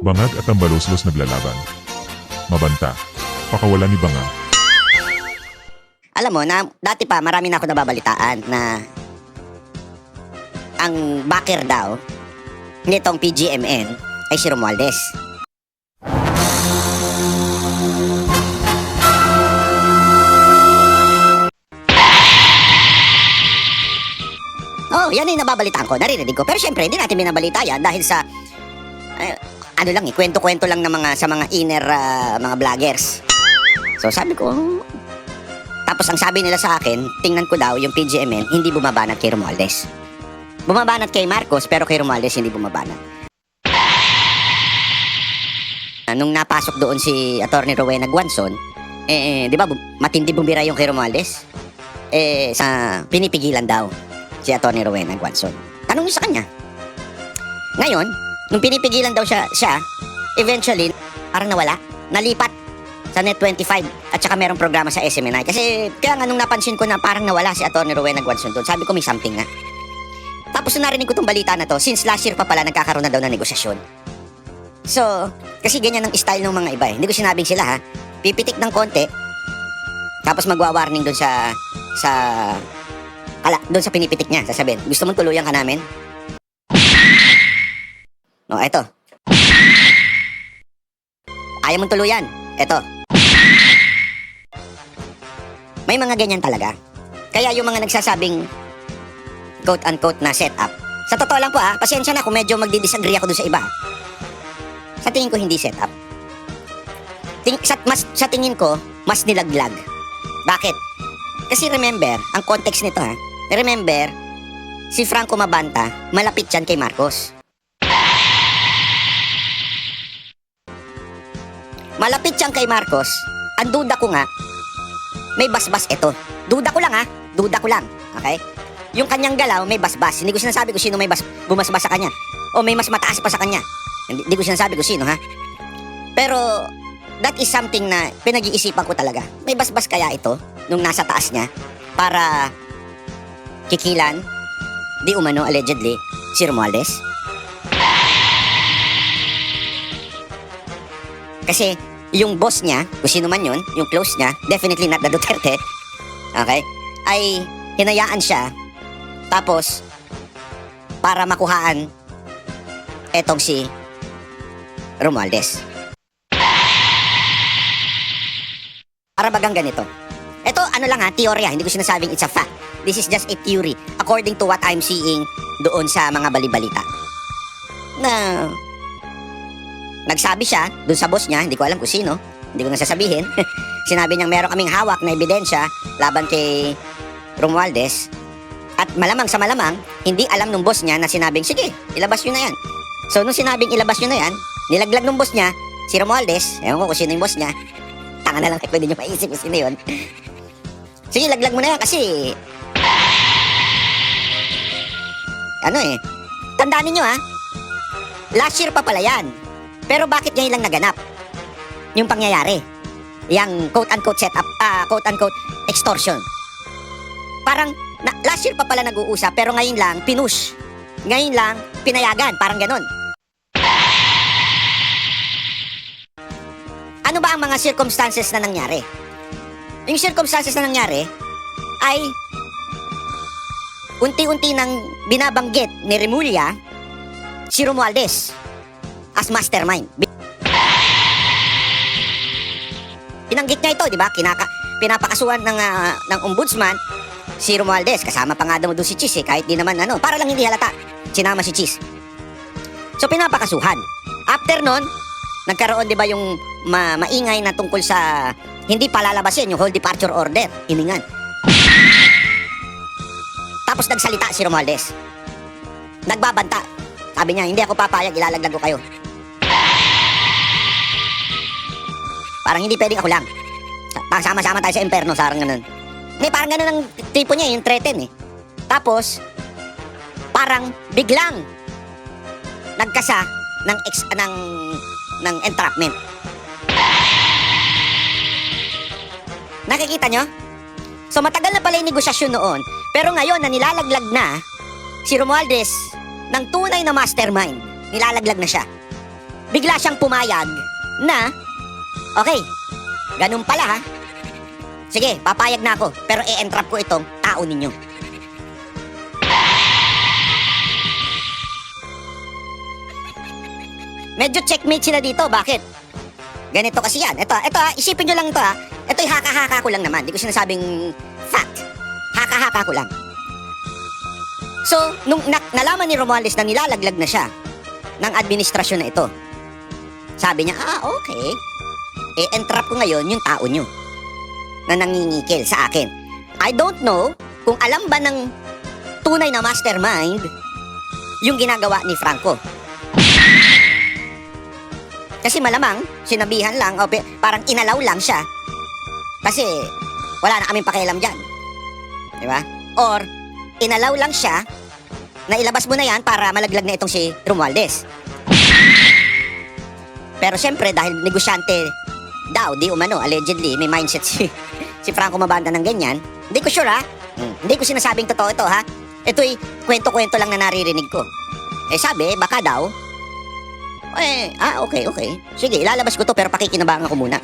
Bangag at tambaloslos naglalaban. Mabanta. Pakawalan ni Bangag. Alam mo na, dati pa marami na ako nababalitaan na ang backer daw nitong PGMN ay si Romualdez. Oh, yan ay nababalitaan ko, naririnig ko. Pero syempre, hindi natin binabalita yan dahil sa ano lang kwento-kwento lang ng sa mga inner mga vloggers. So sabi ko, tapos ang sabi nila sa akin, tingnan ko daw yung PGMN hindi bumabanat kay Romualdez. Bumabanat kay Marcos pero kay Romualdez hindi bumabanat. Nung napasok doon si Attorney Rowena Guanzon, di ba matindi bumira yung kay Romualdez? Sa pinipigilan daw si Attorney Rowena Guanzon. Tanong niyo sa kanya. Ngayon, nung pinipigilan daw siya, eventually, parang nawala, nalipat sa Net25 at saka merong programa sa SMNI. Kasi kaya nga nung napansin ko na parang nawala si Attorney Rowena Guanzon doon, sabi ko may something na. Tapos nung narinig ko tong balita na to, since last year pa pala nagkakaroon na daw ng negosasyon. So, kasi ganyan ang style ng mga iba eh. Hindi ko sinabing sila ha. Pipitik ng konti, tapos magwa-warning doon doon sa pinipitik niya, sasabihin, gusto mong tuluyan ka namin? No, eto. Ayaw mong tuluyan? Eto. May mga ganyan talaga. Kaya yung mga nagsasabing quote-unquote na setup, sa totoo lang po pasensya na kung medyo magdi-disagree ako doon sa iba. Sa tingin ko hindi setup. Sa tingin ko, mas nilaglag. Bakit? Kasi remember, ang context nito remember, si Franco Mabanta, malapit yan kay Marcos. Malapit yan kay Marcos, ang duda ko nga, may basbas ito. Duda ko lang duda ko lang, okay? Yung kanyang galaw, may basbas. Hindi ko sinasabi kung sino may bumasbas sa kanya. O may mas mataas pa sa kanya. Hindi ko sinasabi kung sino, Pero, that is something na pinag-iisipan ko talaga. May basbas kaya ito, nung nasa taas niya, para kikilan, di umano, allegedly, si Romualdez? Kasi, yung boss niya, kung sino man yun, yung close niya, definitely not the Duterte, okay, ay hinayaan siya, tapos, para makuhaan etong si Romualdez. Para bagang ganito. Ito, ano lang teorya, hindi ko sinasabing it's a fact. This is just a theory, according to what I'm seeing doon sa mga balibalita. Na, nagsabi siya, doon sa boss niya, hindi ko alam kung sino, hindi ko na sasabihin. Sinabi niyang meron kaming hawak na ebidensya laban kay Romualdez. At malamang sa malamang, hindi alam nung boss niya na sinabing, sige, ilabas nyo na yan. So, nung sinabing ilabas nyo na yan, nilaglag nung boss niya, si Romualdez, ewan ko kung sino yung boss niya, tanga na lang, pwede nyo maisip kung sino yun. Sige, laglag mo na yan kasi, tandaan ninyo last year pa pala yan. Pero bakit ngayon lang naganap yung pangyayari? Yang quote-unquote setup, quote-unquote extortion. Parang, last year pa pala nag-uusap, pero ngayon lang, pinush. Ngayon lang, pinayagan, parang ganon. Ano ba ang mga circumstances na nangyari? Yung circumstances na nangyari ay unti-unti nang binabanggit ni Remulla si Romualdez as mastermind. Binanggit niya ito, di ba? Pinapakasuhan ng ombudsman si Romualdez. Kasama pa nga daw doon si Chis kahit di naman para lang hindi halata. Sinama si Chis. So pinapakasuhan. After nun, nagkaroon di ba yung maingay na tungkol sa hindi palalabasin yung whole departure order. Hiningan. Tapos nagsalita si Romualdez. Nagbabanta. Sabi niya, hindi ako papayag, ilalaglag ko kayo. Parang hindi pwedeng ako lang. Sama-sama tayo sa imperno, sarang ganun. May parang ganun ang tipo niya, yung threaten Tapos, parang biglang nagkasa ng entrapment. Nakikita nyo? So matagal na pala yung negosasyon noon, pero ngayon na nilalaglag na si Romualdez ng tunay na mastermind, nilalaglag na siya. bigla siyang pumayag na, okay, ganun pala ha. Sige, papayag na ako, pero i-entrap ko itong tao ninyo. Medyo checkmate sila dito, bakit? Ganito kasi yan. Ito, isipin nyo lang ito ha. Ito'y haka-haka ko lang naman. Di ko sinasabing fact. Haka-haka ko lang. So, nung nalaman ni Romualdez na nilalaglag na siya ng administrasyon na ito, sabi niya, okay. I-entrap ko ngayon yung tao nyo na nangingikil sa akin. I don't know kung alam ba ng tunay na mastermind yung ginagawa ni Franco. Kasi malamang, sinabihan lang, o parang inalaw lang siya. Kasi, wala na kaming pakialam dyan. Di ba? Or, inalaw lang siya, na ilabas mo na yan para malaglag na itong si Romualdez. Pero syempre, dahil negosyante daw, di umano, allegedly, may mindset si Franco Mabanta ng ganyan, hindi ko sure ha. Hindi ko sinasabing totoo ito ha. Ito'y kwento-kwento lang na naririnig ko. Eh sabi, baka daw, okay. Sige, ilalabas ko to pero pakikinabangan ko muna.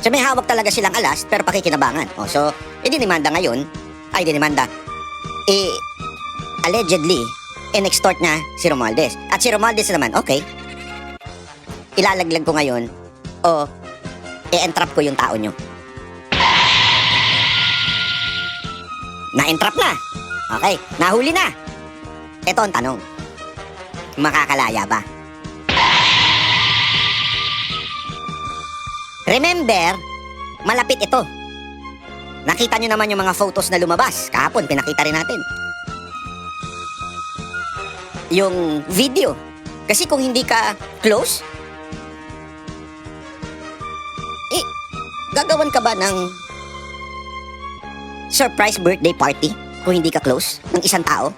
So may hawak talaga silang alas pero pakikinabangan. So, dinimanda ngayon. Allegedly, in-extort na si Romualdez. At si Romualdez naman, okay. Ilalaglag ko ngayon o i-entrap ko yung tao nyo. Na-entrap na. Okay, nahuli na. Ito ang tanong. Makakalaya ba? Remember, malapit ito. Nakita nyo naman yung mga photos na lumabas. Kahapon, pinakita rin natin. Yung video. Kasi kung hindi ka close, gagawan ka ba ng surprise birthday party kung hindi ka close ng isang tao?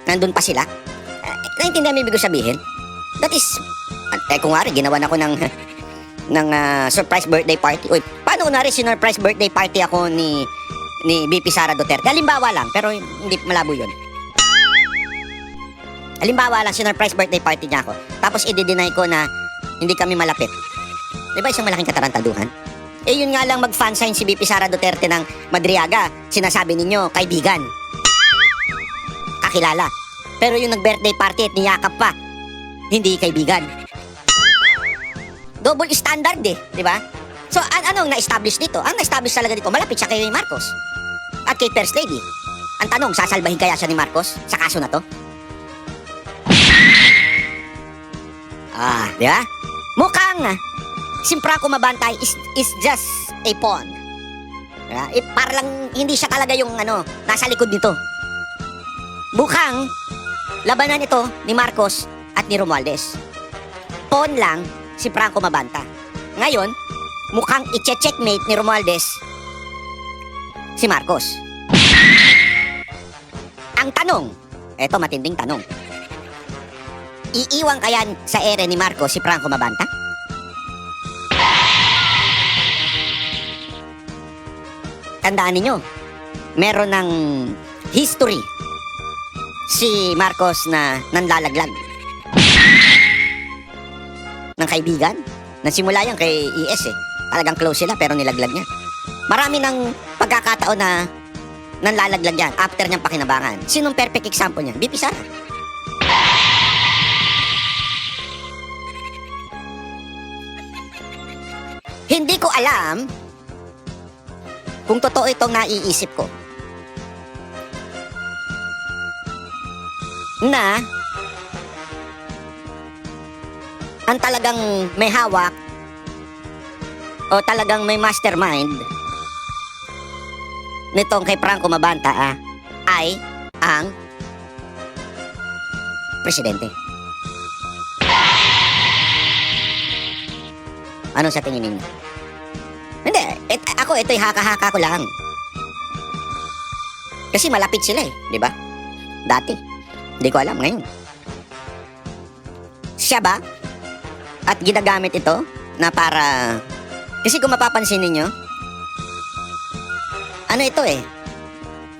Nandun pa sila. Naintindihan mo ibig sabihin? That is, kung nga rin, ginawan ako ng surprise birthday party. Uy, paano kung nga rin surprise birthday party ako ni BP Sara Duterte? Halimbawa lang, pero hindi malabo yun. Halimbawa lang, surprise birthday party niya ako. Tapos i-deny ko na hindi kami malapit. Di ba isang malaking katarantaduhan? Yun nga lang mag-fansign si BP Sara Duterte ng Madriaga. Sinasabi ninyo, kaibigan. Kakilala. Pero yung nag-birthday party at niyakap pa, hindi kaibigan. Double standard di ba? So, anong na-establish dito? Ang na-establish talaga dito, malapit siya kay Marcos. At kay First Lady. Ang tanong, sasalbahin kaya siya ni Marcos sa kaso na to? Di ba? Mukhang si Franco Mabantay is just a pawn. Diba? Parang hindi siya talaga yung nasa likod nito. Mukhang labanan ito ni Marcos at ni Romualdez. Pawn lang si Franco Mabanta. Ngayon, mukhang i-checkmate ni Romualdez si Marcos. Ang tanong, eto matinding tanong. Iiwan kaya sa ere ni Marcos si Franco Mabanta? Tandaan ninyo, meron ng history si Marcos na nanlalaglag ng kaibigan. Nagsimula yan kay ES Talagang close sila pero nilaglag niya. Marami ng pagkakataon na nanlalaglag yan after niyang pakinabangan. Sinong perfect example niya? BP Sara. Hindi ko alam kung totoo itong naiisip ko. Na ang talagang may hawak o talagang may mastermind nitong kay Franco Mabanta ay ang presidente. Ano sa tingin ninyo? Hindi, ito'y haka-haka ko lang. Kasi malapit sila di ba? Dati. Hindi ko alam ngayon. Siya ba? At ginagamit ito na para... Kasi kung mapapansin ninyo, ano ito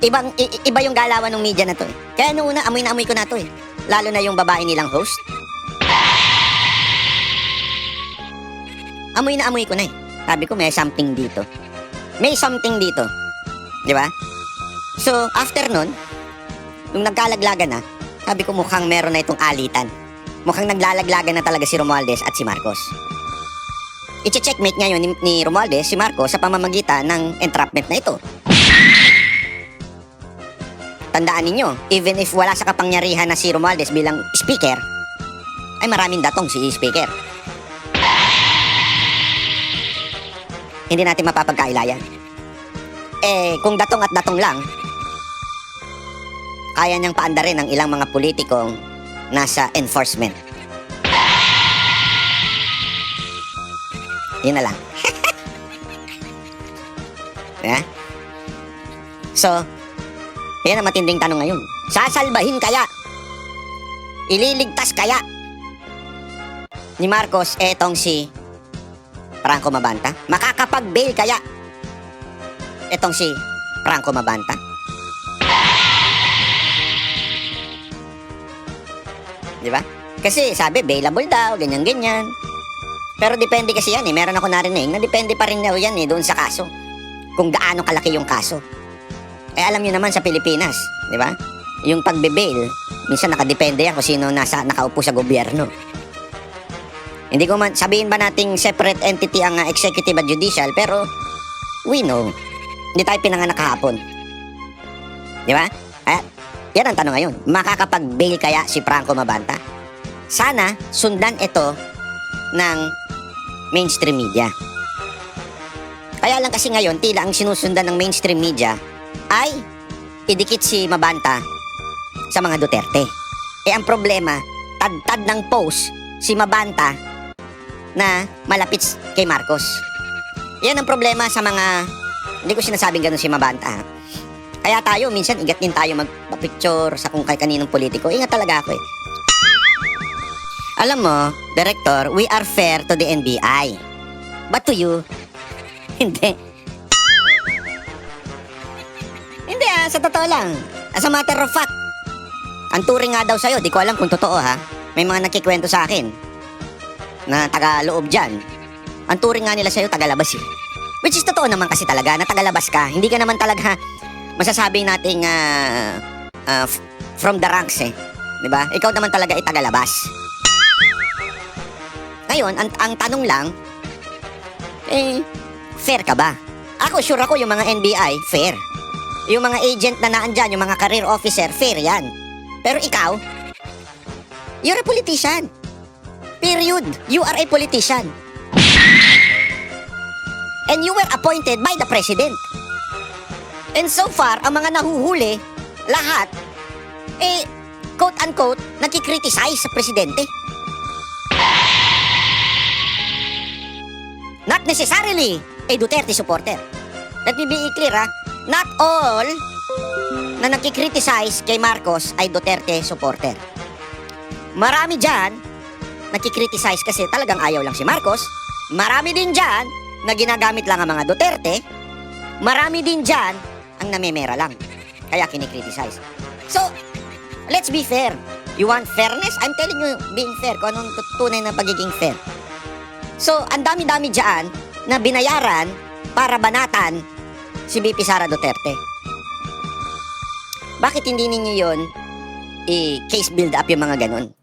Iba yung galawan ng media na to eh. Kaya nung una, amoy na amoy ko na to eh. Lalo na yung babae nilang host. Amoy na amoy ko na eh. Sabi ko, may something dito. May something dito. Di ba? So, after nun, nung nagkalaglagan na, sabi ko mukhang meron na itong alitan. Mukhang naglalaglagan na talaga si Romualdez at si Marcos. I-checkmate ngayon ni Romualdez si Marcos sa pamamagitan ng entrapment na ito. Tandaan ninyo, even if wala sa kapangyarihan na si Romualdez bilang speaker, ay maraming datong si speaker. Hindi natin mapapagkaila yan. Eh, kung datong at datong lang, kaya niyang paandarin ang ilang mga politikong nasa enforcement. Yun na lang. Yeah? So, yan ang matinding tanong ngayon. Sasalbahin kaya? Ililigtas kaya? Ni Marcos, etong si Franco Mabanta? Makakapag-bail kaya? Etong si Franco Mabanta? Di ba? Kasi sabi, bailable daw, ganyan-ganyan. Pero depende kasi yan eh. Meron ako narinig na depende pa rin daw yan eh doon sa kaso. Kung gaano kalaki yung kaso. Eh alam nyo naman sa Pilipinas, di ba? Yung pagbe-bail, minsan nakadepende yan kung sino nakaupo sa gobyerno. Hindi ko man, sabihin ba nating separate entity ang executive at judicial, pero we know. Hindi tayo pinanganak kahapon. Di ba? Yan ang tanong ngayon. Makakapag-bail kaya si Franco Mabanta? Sana sundan ito ng mainstream media. Kaya lang kasi ngayon, tila ang sinusundan ng mainstream media ay idikit si Mabanta sa mga Duterte. Eh ang problema, tad-tad ng post si Mabanta na malapit kay Marcos. Yan ang problema sa mga, hindi ko sinasabing ganun si Mabanta ha. Kaya tayo, minsan ingat din tayo magpa-picture sa kung kay kaninong politiko. Ingat talaga ako eh. Alam mo, Director, we are fair to the NBI. But to you, hindi. Hindi sa totoo lang. As a matter of fact, ang turing nga daw sa'yo, di ko alam kung totoo ha. May mga nakikwento sa akin na taga-loob dyan. Ang turing nga nila sa'yo, taga-labas eh. Which is totoo naman kasi talaga na taga-labas ka. Hindi ka naman talaga masasabing nating from the ranks eh. Diba? Ikaw naman talaga ay taga-labas. Ngayon, ang tanong lang, fair ka ba? Ako, sure ako yung mga NBI, fair. Yung mga agent na naandyan, yung mga career officer, fair yan. Pero ikaw, you're a politician. Period. You are a politician. And you were appointed by the president. And so far, ang mga nahuhuli, lahat, quote-unquote, nakikriticize sa presidente. Not necessarily a Duterte supporter. Let me be clear ha. Not all na nakikriticize kay Marcos ay Duterte supporter. Marami dyan nakikriticize kasi talagang ayaw lang si Marcos. Marami din dyan na ginagamit lang ang mga Duterte. Marami din dyan ang namemera lang. Kaya kinikriticize. So, let's be fair. You want fairness? I'm telling you, being fair. Kung anong tunay na pagiging fair. So, ang dami-dami dyan na binayaran para banatan si VP Sara Duterte. Bakit hindi ninyo yun i-case build up yung mga ganun?